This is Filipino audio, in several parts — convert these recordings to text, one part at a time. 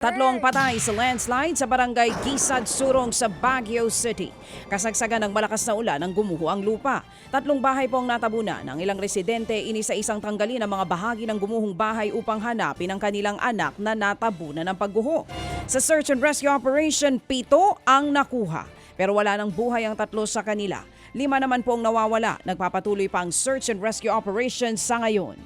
Tatlong patay sa landslide sa barangay Gisad, Surong sa Baguio City. Kasagsagan ng malakas na ulan ang gumuho ang lupa. Tatlong bahay po ang natabunan. Ang ilang residente inisa-isang tanggalin ang mga bahagi ng gumuhong bahay upang hanapin ang kanilang anak na natabunan ng pagguho. Sa search and rescue operation, 7 ang nakuha. Pero wala ng buhay ang 3 sa kanila. 5 naman po ang nawawala. Nagpapatuloy pa ang search and rescue operation sa ngayon.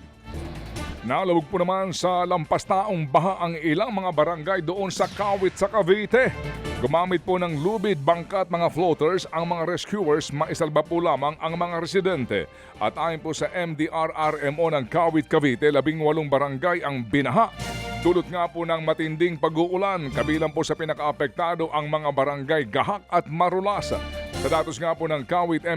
Nalubog po naman sa lampastaong baha ang ilang mga barangay doon sa Kawit sa Cavite. Gumamit po ng lubid, bangka at mga floaters ang mga rescuers, maisalba po lamang ang mga residente. At ayon po sa MDRRMO ng Kawit, Cavite, 18 barangay ang binaha. Dulot nga po ng matinding pag-uulan, kabilang po sa pinakaapektado ang mga barangay Gahak at Marulas. Sa datos nga po ng Kawit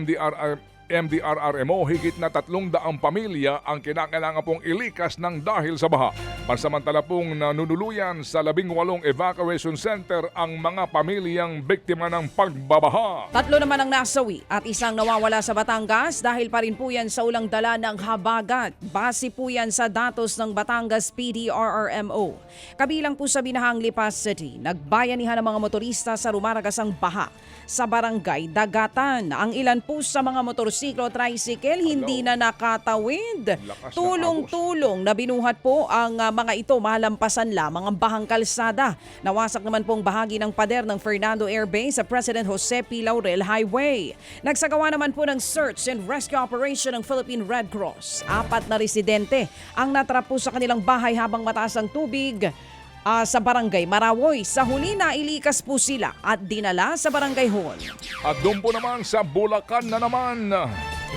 MDRRMO, higit na 300 pamilya ang kinakailangan pong ilikas ng dahil sa baha. Pansamantala pong nanunuluyan sa 18 evacuation center ang mga pamilyang biktima ng pagbabaha. 3 naman ang nasawi at 1 nawawala sa Batangas dahil pa rin po yan sa ulang dala ng habagat. Base po yan sa datos ng Batangas PDRRMO. Kabilang po sa binahang Lipas City, nagbayanihan ng mga motorista sa rumaragasang baha sa barangay Dagatan. Ang ilan po sa mga motorsiklo tricycle hindi na nakatawid. Tulong-tulong na binuhat po ang mga ito, malampasan lamang ang bahang kalsada. Nawasak naman pong bahagi ng pader ng Fernando Air Base sa President Jose P. Laurel Highway. Nagsagawa naman po ng search and rescue operation ng Philippine Red Cross. 4 na residente ang natrap po sa kanilang bahay habang mataas ang tubig sa barangay Marawoy. Sa huli na ilikas po sila at dinala sa barangay Hall. At doon po naman sa Bulacan na naman,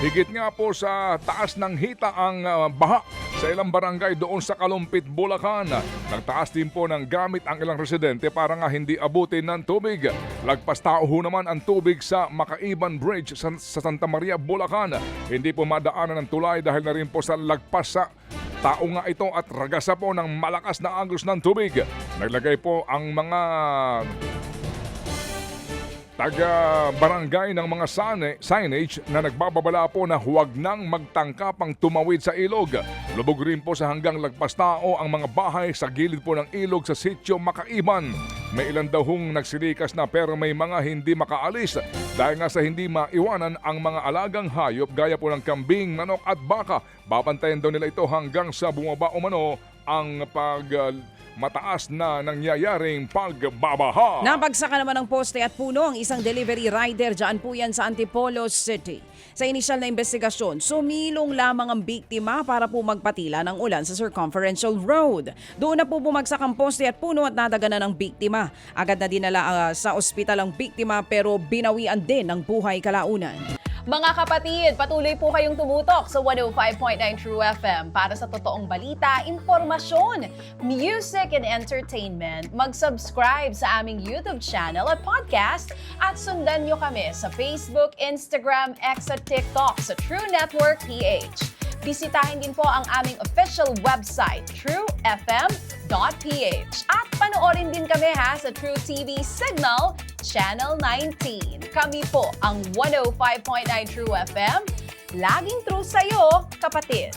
higit nga po sa taas ng hita ang baha sa ilang barangay doon sa Kalumpit, Bulacan. Nagtaas din po ng gamit ang ilang residente para nga hindi abutin ng tubig. Lagpas tao ho naman ang tubig sa Makaiban Bridge sa Santa Maria, Bulacan. Hindi po madaanan ng tulay dahil na rin po sa lagpas sa tao nga ito at ragasa po ng malakas na agos ng tubig. Naglagay po ang mga taga-barangay ng mga signage na nagbababala po na huwag nang magtangka pang tumawid sa ilog. Lubog rin po sa hanggang lagpas tao ang mga bahay sa gilid po ng ilog sa sitio Makaiban. May ilan daw hong nagsilikas na pero may mga hindi makaalis dahil nga sa hindi maiwanan ang mga alagang hayop gaya po ng kambing, manok at baka. Babantayan daw nila ito hanggang sa bumaba umano ang mataas na nangyayaring pagbabaha. Nabagsakan naman ng poste at puno ang isang delivery rider dyan po yan sa Antipolo City. Sa inisyal na investigasyon, sumilong lamang ang biktima para po magpatila ng ulan sa Circumferential Road. Doon na po bumagsak ang poste at puno at nadaganan ng biktima. Agad na dinala sa ospital ang biktima pero binawian din ng buhay kalaunan. Mga kapatid, patuloy po kayong tumutok sa 105.9 True FM para sa totoong balita, impormasyon, music and entertainment. Mag-subscribe sa aming YouTube channel at podcast at sundan nyo kami sa Facebook, Instagram, X at TikTok sa True Network PH. Bisitahin din po ang aming official website, truefm.ph. At panoorin din kami sa True TV Signal, Channel 19. Kami po ang 105.9 True FM. Laging true sa'yo, kapatid.